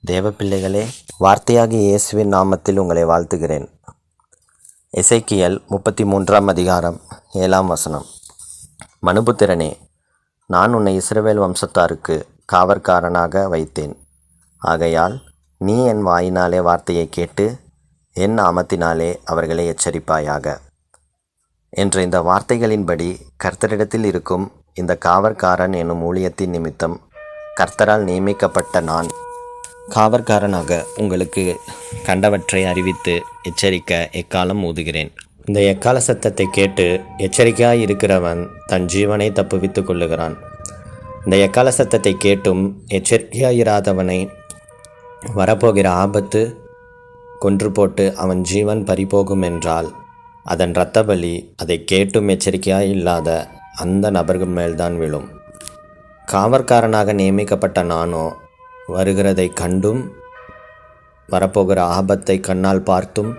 தேவ பிள்ளைகளே, வார்த்தையாகிய இயேசுவின் நாமத்தில் உங்களை வாழ்த்துகிறேன். எசேக்கியேல் 33 அதிகாரம் 7 மனுபுத்திரனே, நான் உன்னை இஸ்ரவேல் வம்சத்தாருக்கு காவற்காரனாக வைத்தேன். ஆகையால் நீ என் வாயினாலே வார்த்தையை கேட்டு என் நாமத்தினாலே அவர்களை எச்சரிப்பாயாக என்ற இந்த வார்த்தைகளின்படி கர்த்தரிடத்தில் இருக்கும் இந்த காவற்காரன் என்னும் ஊழியத்தின் நிமித்தம் கர்த்தரால் நியமிக்கப்பட்ட நான் காவற்காரனாக உங்களுக்கு கண்டவற்றை அறிவித்து எச்சரிக்க எக்காலம் ஊதுகிறேன். இந்த எக்கால சத்தத்தை கேட்டு எச்சரிக்கையாய் இருக்கிறவன் தன் ஜீவனை தப்புவித்து கொள்ளுகிறான். இந்த எக்கால சத்தத்தை கேட்டும் எச்சரிக்கையாயிராதவனை வரப்போகிற ஆபத்து கொன்று போட்டு அவன் ஜீவன் பறிபோகும் என்றால் அதன் இரத்த பலி அதை கேட்டும் எச்சரிக்கையாய் இல்லாத அந்த நபர்கள் மேல்தான் விழும். காவற்காரனாக நியமிக்கப்பட்ட நானோ வருகிறதை கண்டும் வரப்போகிற ஆபத்தை கண்ணால் பார்த்தும்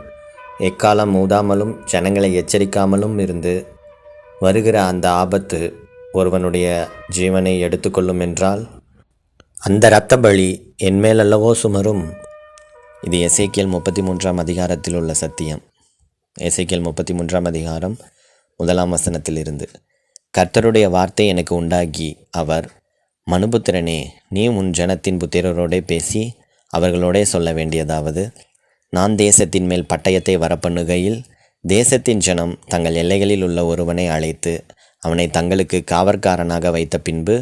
எக்காலம் ஊதாமலும் ஜனங்களை எச்சரிக்காமலும் இருந்து வருகிற அந்த ஆபத்து ஒருவனுடைய ஜீவனை எடுத்துக்கொள்ளும் என்றால் அந்த இரத்த பலி என்மேல் அல்லவோ சுமரும். இது எசேக்கியேல் 33 அதிகாரத்தில் உள்ள சத்தியம். எசேக்கியேல் 33 அதிகாரம் 1 கர்த்தருடைய வார்த்தை எனக்கு உண்டாகி அவர், மனுபுத்திரனே, நீ உன் ஜனத்தின் புத்திரரோடே பேசி அவர்களோடே சொல்ல வேண்டியதாவது, நான் தேசத்தின் மேல் பட்டயத்தை வரப்பண்ணுகையில் தேசத்தின் ஜனம் தங்கள் எல்லைகளில் உள்ள ஒருவனை அழைத்து அவனை தங்களுக்கு காவற்காரனாக வைத்த பின்பு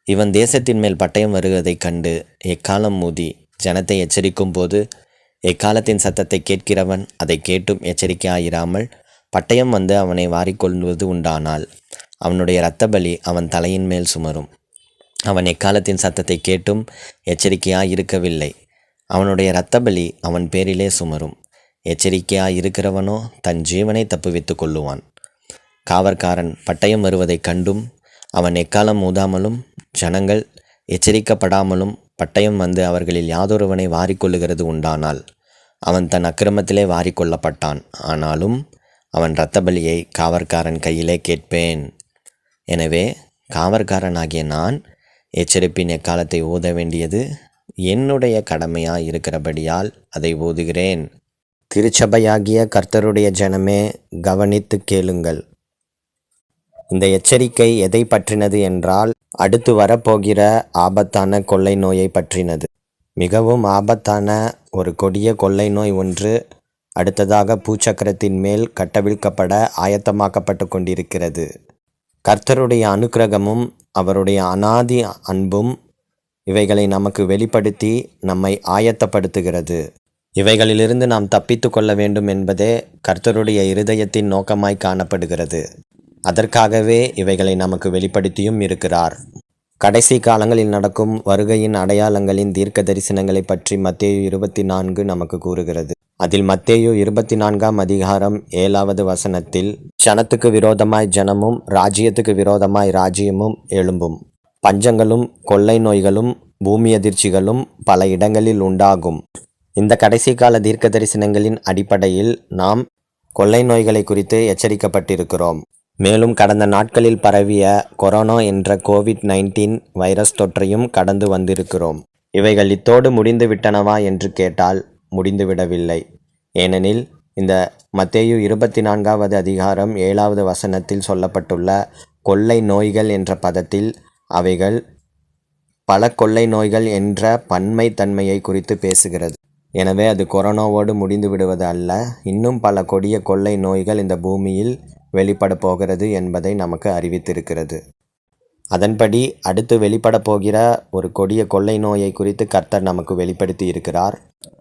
இவன் தேசத்தின் மேல் பட்டயம் வருவதைக் கண்டு எக்காலம் ஊதி ஜனத்தை எச்சரிக்கும் போது எக்காலத்தின் சத்தத்தை கேட்கிறவன் அதை கேட்டும் எச்சரிக்கையாயிராமல் பட்டயம் வந்து அவனை வாரிக்கொள்வது உண்டானால் அவனுடைய இரத்த பலி அவன் தலையின் மேல் சுமரும். அவன் எக்காலத்தின் சத்தத்தை கேட்டும் எச்சரிக்கையாயிருக்கவில்லை, அவனுடைய இரத்த பலி அவன் பேரிலே சுமரும். எச்சரிக்கையாயிருக்கிறவனோ தன் ஜீவனை தப்புவித்து கொள்ளுவான். காவற்காரன் பட்டயம் வருவதைக் கண்டும் அவன் எக்காலம் ஊதாமலும் ஜனங்கள் எச்சரிக்கப்படாமலும் பட்டயம் வந்து அவர்களில் யாதொருவனை வாரிக்கொள்ளுகிறது உண்டானால் அவன் தன் அக்கிரமத்திலே வாரிக்கொள்ளப்பட்டான். ஆனாலும் அவன் இரத்த பலியை காவற்காரன் கையிலே கேட்பேன். எனவே காவற்காரனாகிய நான் எச்சரிப்பின் எக்காலத்தை ஓத வேண்டியது என்னுடைய கடமையாய் இருக்கிறபடியால் அதை ஓதுகிறேன். திருச்சபையாகிய கர்த்தருடைய ஜனமே, கவனித்து கேளுங்கள். இந்த எச்சரிக்கை எதை பற்றினது என்றால் அடுத்து வரப்போகிற ஆபத்தான கொள்ளை நோயை பற்றினது. மிகவும் ஆபத்தான ஒரு கொடிய கொள்ளை நோய் ஒன்று அடுத்ததாக பூச்சக்கரத்தின் மேல் கட்டவிழ்க்கப்பட ஆயத்தமாக்கப்பட்டு கொண்டிருக்கிறது. கர்த்தருடைய அனுக்கிரகமும் அவருடைய அநாதி அன்பும் இவைகளை நமக்கு வெளிப்படுத்தி நம்மை ஆயத்தப்படுத்துகிறது. இவைகளிலிருந்து நாம் தப்பித்து கொள்ள வேண்டும் என்பதே கர்த்தருடைய இருதயத்தின் நோக்கமாய் காணப்படுகிறது. அதற்காகவே இவைகளை நமக்கு வெளிப்படுத்தியும் இருக்கிறார். கடைசி காலங்களில் நடக்கும் வருகையின் அடையாளங்களின் தீர்க்க தரிசனங்களை பற்றி மத்தேயு 24 நமக்கு கூறுகிறது. அதில் மத்தேயு 24 அதிகாரம் 7 ஜனத்துக்கு விரோதமாய் ஜனமும் ராஜ்யத்துக்கு விரோதமாய் ராஜ்யமும் எழும்பும். பஞ்சங்களும் கொள்ளை நோய்களும் பூமி அதிர்ச்சிகளும் பல இடங்களில் உண்டாகும். இந்த கடைசி கால தீர்க்க தரிசனங்களின் அடிப்படையில் நாம் கொள்ளை நோய்களை குறித்து எச்சரிக்கப்பட்டிருக்கிறோம். மேலும் கடந்த நாட்களில் பரவிய கொரோனா என்ற COVID-19 வைரஸ் தொற்றையும் கடந்து வந்திருக்கிறோம். இவைகள் இத்தோடு முடிந்து விட்டனவா என்று கேட்டால் முடிந்துவிடவில்லை. ஏனெனில் இந்த மத்தேயு 24 அதிகாரம் 7 சொல்லப்பட்டுள்ள கொள்ளை நோய்கள் என்ற பதத்தில் அவைகள் பல கொள்ளை நோய்கள் என்ற பன்மை தன்மையை குறித்து பேசுகிறது. எனவே அது கொரோனாவோடு முடிந்து விடுவது அல்ல, இன்னும் பல கொடிய கொள்ளை நோய்கள் இந்த பூமியில் வெளிப்பட போகிறது என்பதை நமக்கு அறிவித்திருக்கிறது. அதன்படி அடுத்து வெளிப்பட போகிற ஒரு கொடிய கொள்ளை நோயை குறித்து கர்த்தர் நமக்கு வெளிப்படுத்தி இருக்கிறார்.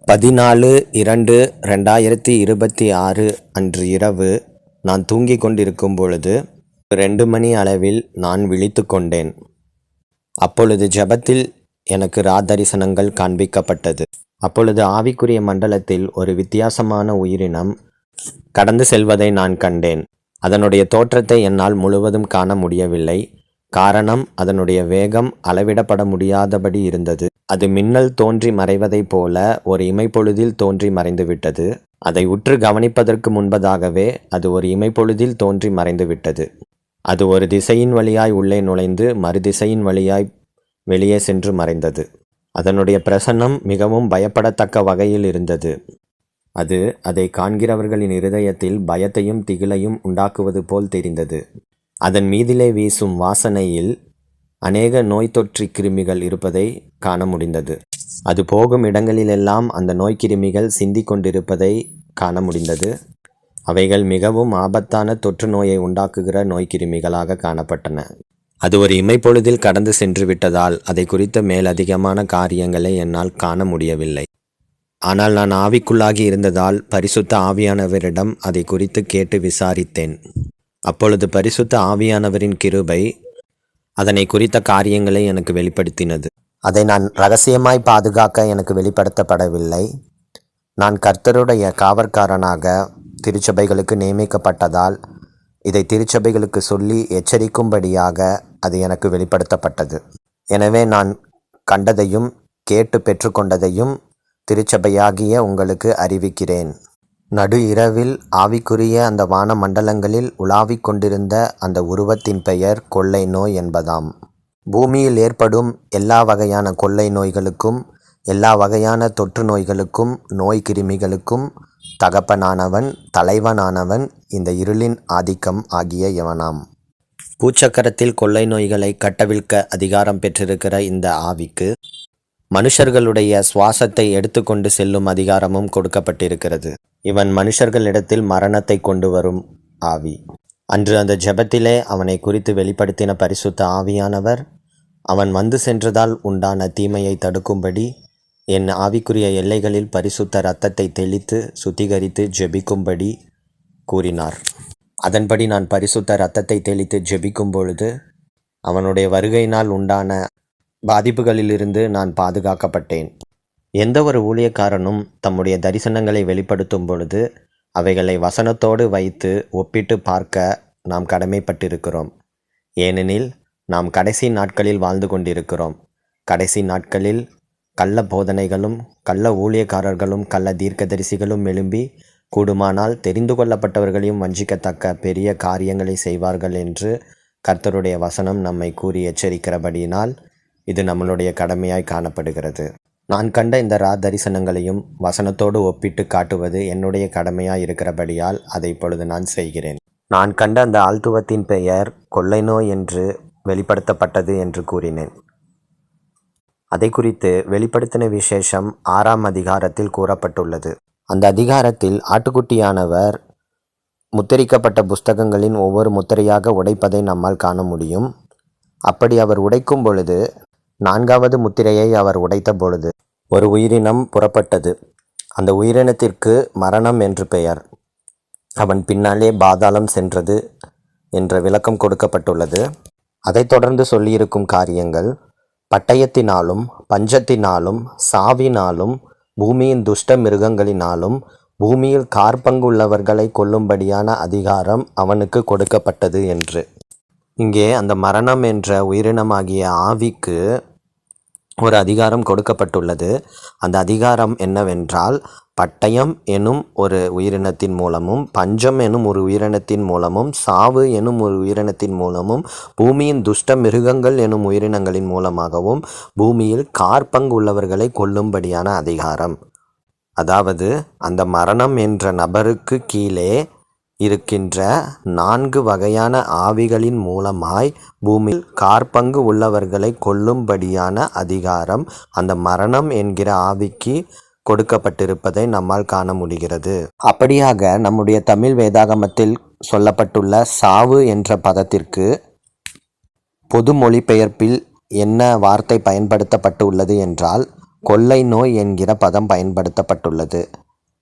14/2/2026 அன்று இரவு நான் தூங்கிக் கொண்டிருக்கும் பொழுது 2 மணி அளவில் நான் விழித்து கொண்டேன். அப்பொழுது ஜெபத்தில் எனக்கு ராதரிசனங்கள் காண்பிக்கப்பட்டது. அப்பொழுது ஆவிக்குரிய மண்டலத்தில் ஒரு வித்தியாசமான உயிரினம் கடந்து செல்வதை நான் கண்டேன். அதனுடைய தோற்றத்தை என்னால் முழுவதும் காண முடியவில்லை. காரணம், அதனுடைய வேகம் அளவிடப்பட முடியாதபடி இருந்தது. அது மின்னல் தோன்றி மறைவதைப் போல ஒரு இமைப்பொழுதில் தோன்றி மறைந்துவிட்டது. அதை உற்று கவனிப்பதற்கு முன்பதாகவே அது ஒரு இமைப்பொழுதில் தோன்றி மறைந்துவிட்டது. அது ஒரு திசையின் வழியாய் உள்ளே நுழைந்து மறுதிசையின் வழியாய் வெளியே சென்று மறைந்தது. அதனுடைய பிரசன்னம் மிகவும் பயப்படத்தக்க வகையில் இருந்தது. அது அதை காண்கிறவர்களின் இருதயத்தில் பயத்தையும் திகிலையும் உண்டாக்குவது போல் தெரிந்தது. அதன் மீதிலே வீசும் வாசனையில் அநேக நோய் தொற்றி கிருமிகள் இருப்பதை காண முடிந்தது. அது போகும் இடங்களிலெல்லாம் அந்த நோய்க்கிருமிகள் சிந்திக் கொண்டிருப்பதை காண முடிந்தது. அவைகள் மிகவும் ஆபத்தான தொற்று நோயை உண்டாக்குகிற நோய்க்கிருமிகளாக காணப்பட்டன. அது ஒரு இமைப்பொழுதில் கடந்து சென்று விட்டதால் அதை குறித்த மேலதிகமான காரியங்களை என்னால் காண முடியவில்லை. ஆனால் நான் ஆவிக்குள்ளாகி இருந்ததால் பரிசுத்த ஆவியானவரிடம் அதை குறித்து கேட்டு விசாரித்தேன். அப்பொழுது பரிசுத்த ஆவியானவரின் கிருபை அதனை குறித்த காரியங்களை எனக்கு வெளிப்படுத்தினது. அதை நான் இரகசியமாய் பாதுகாக்க எனக்கு வெளிப்படுத்தப்படவில்லை. நான் கர்த்தருடைய காவற்காரனாக திருச்சபைகளுக்கு நியமிக்கப்பட்டதால் இதை திருச்சபைகளுக்கு சொல்லி எச்சரிக்கும்படியாக அது எனக்கு வெளிப்படுத்தப்பட்டது. எனவே நான் கண்டதையும் கேட்டு பெற்றுக்கொண்டதையும் திருச்சபையாகிய உங்களுக்கு அறிவிக்கிறேன். நடு இரவில் ஆவிக்குரிய அந்த வான மண்டலங்களில் உலாவிக் கொண்டிருந்த அந்த உருவத்தின் பெயர் கொள்ளை நோய் என்பதாம். பூமியில் ஏற்படும் எல்லா வகையான கொள்ளை நோய்களுக்கும் எல்லா வகையான தொற்று நோய்களுக்கும் நோய் கிருமிகளுக்கும் தகப்பனானவன் தலைவனானவன் இந்த இருளின் ஆதிக்கம் ஆகிய எவனாம். பூச்சக்கரத்தில் கொள்ளை நோய்களை கட்டவிழ்க்க அதிகாரம் பெற்றிருக்கிற இந்த ஆவிக்கு மனுஷர்களுடைய சுவாசத்தை எடுத்துக்கொண்டு செல்லும் அதிகாரமும் கொடுக்கப்பட்டிருக்கிறது. இவன் மனுஷர்களிடத்தில் மரணத்தை கொண்டு வரும் ஆவி. அன்று அந்த ஜெபத்திலே அவனை குறித்து வெளிப்படுத்தின பரிசுத்த ஆவியானவர் அவன் வந்து சென்றதால் உண்டான தீமையை தடுக்கும்படி என் ஆவிக்குரிய எல்லைகளில் பரிசுத்த இரத்தத்தை தெளித்து சுத்திகரித்து ஜெபிக்கும்படி கூறினார். அதன்படி நான் பரிசுத்த இரத்தத்தை தெளித்து ஜெபிக்கும் பொழுது அவனுடைய வருகையினால் உண்டான பாதிப்புகளிலிருந்து நான் பாதுகாக்கப்பட்டேன். எந்த ஒரு ஊழியக்காரனும் தம்முடைய தரிசனங்களை வெளிப்படுத்தும் பொழுது அவைகளை வசனத்தோடு வைத்து ஒப்பிட்டு பார்க்க நாம் கடமைப்பட்டிருக்கிறோம். ஏனெனில் நாம் கடைசி நாட்களில் வாழ்ந்து கொண்டிருக்கிறோம். கடைசி நாட்களில் கள்ள போதனைகளும் கள்ள ஊழியக்காரர்களும் கள்ள தீர்க்கதரிசிகளும் எழும்பி கூடுமானால் தெரிந்து கொள்ளப்பட்டவர்களையும் வஞ்சிக்கத்தக்க பெரிய காரியங்களை செய்வார்கள் என்று கர்த்தருடைய வசனம் நம்மை கூறி எச்சரிக்கிறபடியினால் இது நம்மளுடைய கடமையாய் காணப்படுகிறது. நான் கண்ட இந்த தரிசனங்களையும் வசனத்தோடு ஒப்பிட்டு காட்டுவது என்னுடைய கடமையாய் இருக்கிறபடியால் அதை இப்பொழுது நான் செய்கிறேன். நான் கண்ட அந்த ஆழ்த்துவத்தின் பெயர் கொள்ளை நோய் என்று வெளிப்படுத்தப்பட்டது என்று கூறினேன். அதை குறித்து வெளிப்படுத்தின விசேஷம் 6ஆம் அதிகாரத்தில் கூறப்பட்டுள்ளது. அந்த அதிகாரத்தில் ஆட்டுக்குட்டியானவர் முத்திரிக்கப்பட்ட புஸ்தகங்களின் ஒவ்வொரு முத்திரையாக உடைப்பதை நம்மால் காண முடியும். அப்படி அவர் உடைக்கும் பொழுது 4வது முத்திரையை அவர் உடைத்த பொழுது ஒரு உயிரினம் புறப்பட்டது. அந்த உயிரினத்திற்கு மரணம் என்று பெயர். அவன் பின்னாலே பாதாளம் சென்றது என்ற விளக்கம் கொடுக்கப்பட்டுள்ளது. அதைத் தொடர்ந்து சொல்லியிருக்கும் காரியங்கள் பட்டயத்தினாலும் பஞ்சத்தினாலும் சாவினாலும் பூமியின் துஷ்ட மிருகங்களினாலும் பூமியில் காற்பங்குள்ளவர்களை கொல்லும்படியான அதிகாரம் அவனுக்கு கொடுக்கப்பட்டது என்று. இங்கே அந்த மரணம் என்ற உயிரினமாகிய ஆவிக்கு ஒரு அதிகாரம் கொடுக்கப்பட்டுள்ளது. அந்த அதிகாரம் என்னவென்றால் பட்டயம் எனும் ஒரு உயிரினத்தின் மூலமும் பஞ்சம் எனும் ஒரு உயிரினத்தின் மூலமும் சாவு எனும் ஒரு உயிரினத்தின் மூலமும் பூமியின் துஷ்ட மிருகங்கள் எனும் உயிரினங்களின் மூலமாகவும் பூமியில் காற்பங்கு உள்ளவர்களை கொல்லும்படியான அதிகாரம். அதாவது அந்த மரணம் என்ற நபருக்கு கீழே இருக்கின்ற 4 வகையான ஆவிகளின் மூலமாய் பூமியில் காற்பங்கு உள்ளவர்களை கொல்லும்படியான அதிகாரம் அந்த மரணம் என்கிற ஆவிக்கு கொடுக்கப்பட்டிருப்பதை நம்மால் காண முடிகிறது. அப்படியாக நம்முடைய தமிழ் வேதாகமத்தில் சொல்லப்பட்டுள்ள சாவு என்ற பதத்திற்கு பொது மொழிபெயர்ப்பில் என்ன வார்த்தை பயன்படுத்தப்பட்டுள்ளது என்றால் கொள்ளை நோய் என்கிற பதம் பயன்படுத்தப்பட்டுள்ளது.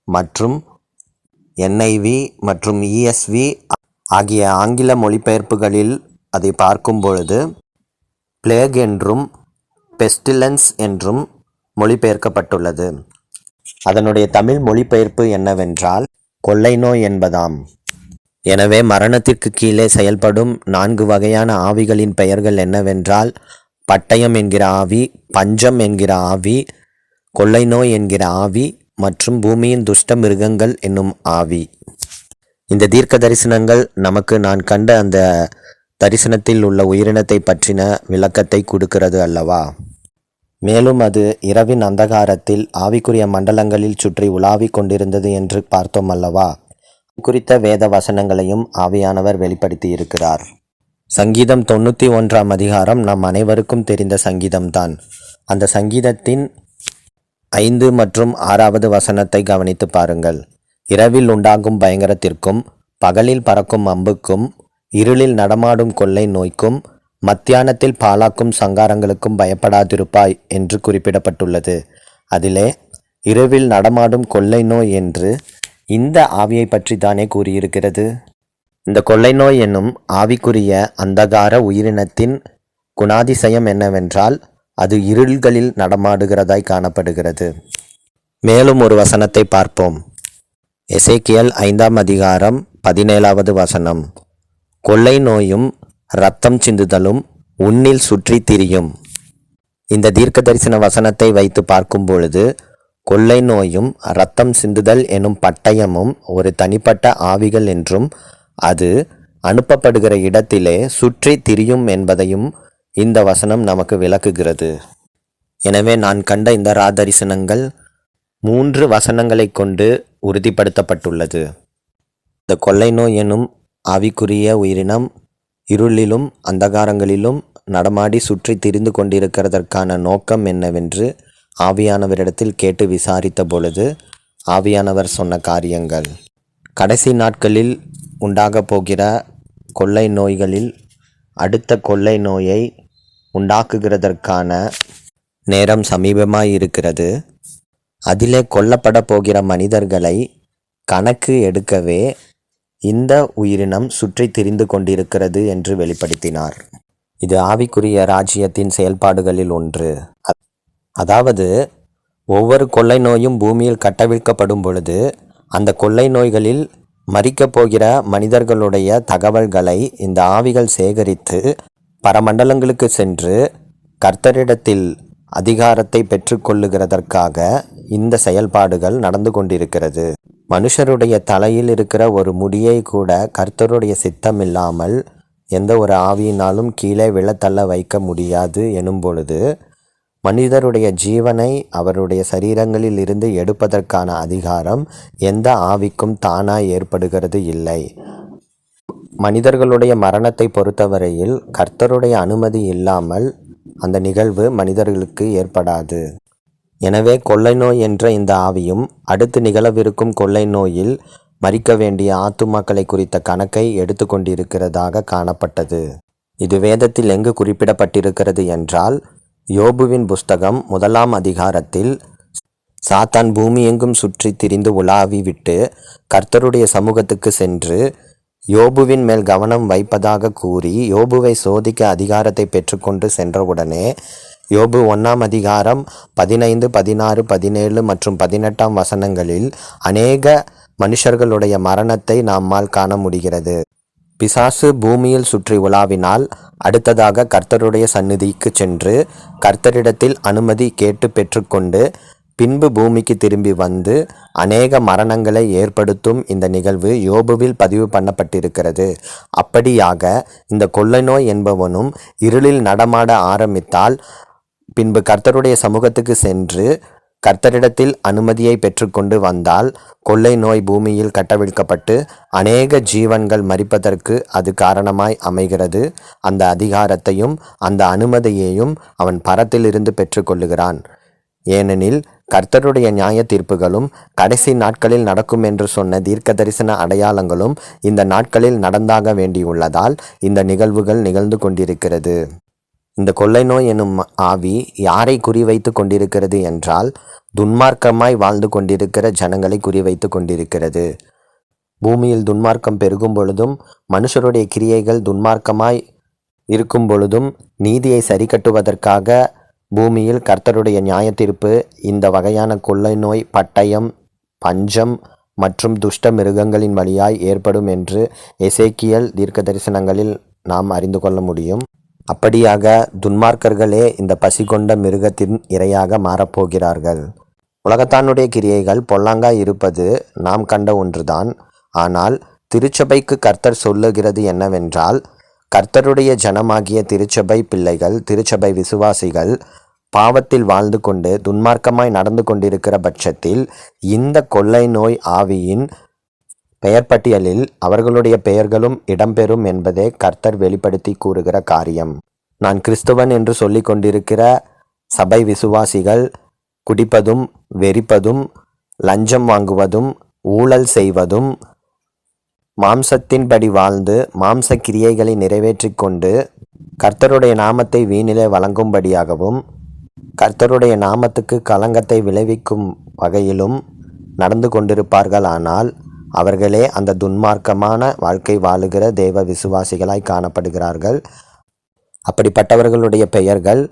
மற்றும் NIV மற்றும் ESV ஆகிய ஆங்கில மொழிபெயர்ப்புகளில் அதை பார்க்கும் பொழுது பிளேக் என்றும் பெஸ்டிலன்ஸ் என்றும் மொழிபெயர்க்கப்பட்டுள்ளது. அதனுடைய தமிழ் மொழிபெயர்ப்பு என்னவென்றால் கொள்ளை நோய் என்பதாம். எனவே மரணத்திற்கு கீழே செயல்படும் 4 வகையான ஆவிகளின் பெயர்கள் என்னவென்றால் பட்டயம் என்கிற ஆவி, பஞ்சம் என்கிற ஆவி, கொள்ளை நோய் என்கிற ஆவி மற்றும் பூமியின் துஷ்ட மிருகங்கள் என்னும் ஆவி. இந்த தீர்க்க தரிசனங்கள் நமக்கு நான் கண்ட அந்த தரிசனத்தில் உள்ள உயிரினத்தை பற்றின விளக்கத்தை கொடுக்கிறது அல்லவா? மேலும் அது இரவின் அந்தகாரத்தில் ஆவிக்குரிய மண்டலங்களில் சுற்றி உலாவிக் கொண்டிருந்தது என்று பார்த்தோம் அல்லவா? குறித்த வேத வசனங்களையும் ஆவியானவர் வெளிப்படுத்தி இருக்கிறார். சங்கீதம் 91ஆம் அதிகாரம் நம் அனைவருக்கும் தெரிந்த சங்கீதம்தான். அந்த சங்கீதத்தின் 5 மற்றும் 6வது வசனத்தை கவனித்து பாருங்கள். இரவில் உண்டாகும் பயங்கரத்திற்கும் பகலில் பறக்கும் அம்புக்கும் இருளில் நடமாடும் கொள்ளை நோய்க்கும் மத்தியானத்தில் பாழாக்கும் சங்காரங்களுக்கும் பயப்படாதிருப்பாய் என்று குறிப்பிடப்பட்டுள்ளது. அதிலே இரவில் நடமாடும் கொள்ளை நோய் என்று இந்த ஆவியை பற்றி தானே கூறியிருக்கிறது. இந்த கொள்ளை நோய் என்னும் ஆவிக்குரிய அந்தகார உயிரினத்தின் குணாதிசயம் என்னவென்றால் அது இருள்களில் நடமாடுகிறதாய் காணப்படுகிறது. மேலும் ஒரு வசனத்தை பார்ப்போம். எசேக்கியேல் 5ஆம் அதிகாரம் 17வது வசனம். கொள்ளை நோயும் இரத்தம் சிந்துதலும் உன்னில் சுற்றி திரியும். இந்த தீர்க்க தரிசன வசனத்தை வைத்து பார்க்கும் பொழுது கொள்ளை நோயும் இரத்தம் சிந்துதல் எனும் பட்டயமும் ஒரு தனிப்பட்ட ஆவிகள் என்றும் அது அனுப்பப்படுகிற இடத்திலே சுற்றி திரியும் என்பதையும் இந்த வசனம் நமக்கு விளக்குகிறது. எனவே நான் கண்ட இந்த ராதரிசனங்கள் 3 வசனங்களை கொண்டு உறுதிப்படுத்தப்பட்டுள்ளது. இந்த கொள்ளை நோய் எனும் ஆவிக்குரிய உயிரினம் இருளிலும் அந்தகாரங்களிலும் நடமாடி சுற்றி திரிந்து கொண்டிருக்கிறதற்கான நோக்கம் என்னவென்று ஆவியானவரிடத்தில் கேட்டு விசாரித்த பொழுது ஆவியானவர் சொன்ன காரியங்கள், கடைசி நாட்களில் உண்டாக போகிற கொள்ளை நோய்களில் அடுத்த கொள்ளை நோயை உண்டாக்குகிறதற்கான நேரம் சமீபமாய் இருக்கிறது. அதிலே கொல்லப்பட போகிற மனிதர்களை கணக்கு எடுக்கவே இந்த உயிரினம் சுற்றி திரிந்து கொண்டிருக்கிறது என்று வெளிப்படுத்தினார். இது ஆவிக்குரிய ராஜ்யத்தின் செயல்பாடுகளில் ஒன்று. அதாவது ஒவ்வொரு கொள்ளை நோயும் பூமியில் கட்டவிழ்க்கப்படும் பொழுது அந்த கொள்ளை நோய்களில் மரிக்கப் போகிற மனிதர்களுடைய தகவல்களை இந்த ஆவிகள் சேகரித்து பரமண்டலங்களுக்கு சென்று கர்த்தரிடத்தில் அதிகாரத்தை பெற்றுக்கொள்ளுகிறதற்காக இந்த செயல்பாடுகள் நடந்து கொண்டிருக்கிறது. மனுஷருடைய தலையில் இருக்கிற ஒரு முடியை கூட கர்த்தருடைய சித்தம் இல்லாமல் எந்த ஒரு ஆவியினாலும் கீழே விழத்தள்ள வைக்க முடியாது எனும் பொழுது மனிதருடைய ஜீவனை அவருடைய சரீரங்களில் இருந்து எடுப்பதற்கான அதிகாரம் எந்த ஆவிக்கும் தானாய் ஏற்படுகிறது இல்லை. மனிதர்களுடைய மரணத்தை பொறுத்தவரையில் கர்த்தருடைய அனுமதி இல்லாமல் அந்த நிகழ்வு மனிதர்களுக்கு ஏற்படாது. எனவே கொள்ளை நோய் என்ற இந்த ஆவியும் அடுத்து நிகழவிருக்கும் கொள்ளை நோயில் மரிக்க வேண்டிய ஆத்துமாக்களை குறித்த கணக்கை எடுத்துக்கொண்டிருக்கிறதாக காணப்பட்டது. இது வேதத்தில் எங்கு குறிப்பிடப்பட்டிருக்கிறது என்றால் யோபுவின் புஸ்தகம் 1ஆம் அதிகாரத்தில் சாத்தான் பூமி எங்கும் சுற்றி திரிந்து உலாவி விட்டு கர்த்தருடைய சமூகத்துக்கு சென்று யோபுவின் மேல் கவனம் வைப்பதாக கூறி யோபுவை சோதிக்க அதிகாரத்தை பெற்றுக்கொண்டு சென்றவுடனே யோபு 1ஆம் அதிகாரம் 15, 16, 17 மற்றும் 18ஆம் வசனங்களில் அநேக மனுஷர்களுடைய மரணத்தை நம்மால் காண முடிகிறது. பிசாசு பூமியில் சுற்றி உலாவினால் அடுத்ததாக கர்த்தருடைய சந்நிதிக்கு சென்று கர்த்தரிடத்தில் அனுமதி கேட்டு பெற்றுக்கொண்டு பின்பு பூமிக்கு திரும்பி வந்து அநேக மரணங்களை ஏற்படுத்தும் இந்த நிகழ்வு யோபுவில் பதிவு பண்ணப்பட்டிருக்கிறது. அப்படியாக இந்த கொள்ளை நோய் என்பவனும் இருளில் நடமாட ஆரம்பித்தால் பின்பு கர்த்தருடைய சமூகத்துக்கு சென்று கர்த்தரிடத்தில் அனுமதியை பெற்றுக்கொண்டு வந்தால் கொள்ளை நோய் பூமியில் கட்டவிழ்க்கப்பட்டு அநேக ஜீவன்கள் மரிப்பதற்கு அது காரணமாய் அமைகிறது. அந்த அதிகாரத்தையும் அந்த அனுமதியையும் அவன் பரத்திலிருந்து பெற்றுக்கொள்ளுகிறான். ஏனெனில் கர்த்தருடைய நியாய தீர்ப்புகளும் கடைசி நாட்களில் நடக்கும் என்று சொன்ன தீர்க்க தரிசன அடையாளங்களும் இந்த நாட்களில் நடந்தாக வேண்டியுள்ளதால் இந்த நிகழ்வுகள் நிகழ்ந்து கொண்டிருக்கிறது. இந்த கொள்ளை நோய் எனும் ஆவி யாரை குறிவைத்து கொண்டிருக்கிறது என்றால் துன்மார்க்கமாய் வாழ்ந்து கொண்டிருக்கிற ஜனங்களை குறிவைத்து கொண்டிருக்கிறது. பூமியில் துன்மார்க்கம் பெருகும் பொழுதும் மனுஷருடைய கிரியைகள் துன்மார்க்கமாய் இருக்கும் பொழுதும் நீதியை சரி கட்டுவதற்காக பூமியில் கர்த்தருடைய நியாய தீர்ப்பு இந்த வகையான கொள்ளை நோய், பட்டயம், பஞ்சம் மற்றும் துஷ்ட மிருகங்களின் வழியாய் ஏற்படும் என்று எசேக்கியேல் தீர்க்க தரிசனங்களில் நாம் அறிந்து கொள்ள முடியும். அப்படியாக துன்மார்க்கர்களே இந்த பசி கொண்ட மிருகத்தின் இரையாக மாறப்போகிறார்கள். உலகத்தானுடைய கிரியைகள் பொல்லாங்காய் இருப்பது நாம் கண்ட ஒன்றுதான். ஆனால் திருச்சபைக்கு கர்த்தர் சொல்லுகிறது என்னவென்றால் கர்த்தருடைய ஜனமாகிய திருச்சபை பிள்ளைகள், திருச்சபை விசுவாசிகள் பாவத்தில் வாழ்ந்து கொண்டு துன்மார்க்கமாய் நடந்து கொண்டிருக்கிற பட்சத்தில் இந்த கொள்ளை நோய் ஆவியின் பெயர் பட்டியலில் அவர்களுடைய பெயர்களும் இடம்பெறும் என்பதே கர்த்தர் வெளிப்படுத்தி கூறுகிற காரியம். நான் கிறிஸ்துவன் என்று சொல்லிக் கொண்டிருக்கிற சபை விசுவாசிகள் குடிப்பதும் வெறிப்பதும் லஞ்சம் வாங்குவதும் ஊழல் செய்வதும் மாம்சத்தின்படி வாழ்ந்து மாம்ச கிரியைகளை நிறைவேற்றி கொண்டு கர்த்தருடைய நாமத்தை வீணிலே வழங்கும்படியாகவும் கர்த்தருடைய நாமத்துக்கு களங்கத்தை விளைவிக்கும் வகையிலும் நடந்து கொண்டிருப்பார்களானால் அவர்களே அந்த துன்மார்க்கமான வாழ்க்கை வாழுகிற தேவ விசுவாசிகளாய் காணப்படுகிறார்கள். அப்படிப்பட்டவர்களுடைய பெயர்கள்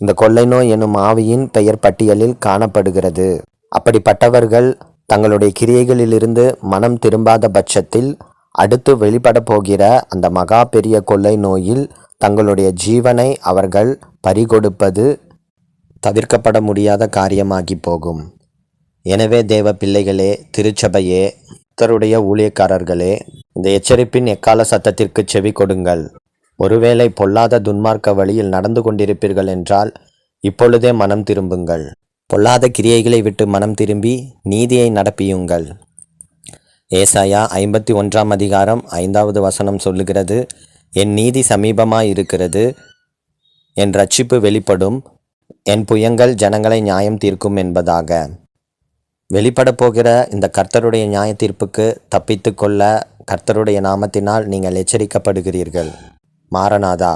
இந்த கொள்ளை நோய் எனும் ஆவியின் பெயர் பட்டியலில் காணப்படுகிறது. அப்படிப்பட்டவர்கள் தங்களுடைய கிரியைகளிலிருந்து மனம் திரும்பாத பட்சத்தில் அடுத்து வெளிப்பட போகிற அந்த மகா பெரிய கொள்ளை நோயில் தங்களுடைய ஜீவனை அவர்கள் பறிகொடுப்பது தவிர்க்கப்பட முடியாத காரியமாகி போகும். எனவே தேவ பிள்ளைகளே, திருச்சபையே, கர்த்தருடைய ஊழியக்காரர்களே, இந்த எச்சரிப்பின் எக்கால சத்தத்திற்கு செவி கொடுங்கள். ஒருவேளை பொல்லாத துன்மார்க்க வழியில் நடந்து கொண்டிருப்பீர்கள் என்றால் இப்பொழுதே மனம் திரும்புங்கள். பொல்லாத கிரியைகளை விட்டு மனம் திரும்பி நீதியை நடப்பியுங்கள். ஏசாயா 51 அதிகாரம் 5வது வசனம் சொல்லுகிறது, என் நீதி சமீபமாயிருக்கிறது, என் இரட்சிப்பு வெளிப்படும், என் புயங்கள் ஜனங்களை நியாயம் தீர்க்கும் என்பதாக. வெளிப்பட போகிற இந்த கர்த்தருடைய நியாய தீர்ப்புக்கு தப்பித்து கொள்ள கர்த்தருடைய நாமத்தினால் நீங்கள் எச்சரிக்கப்படுகிறீர்கள். மாரநாதா,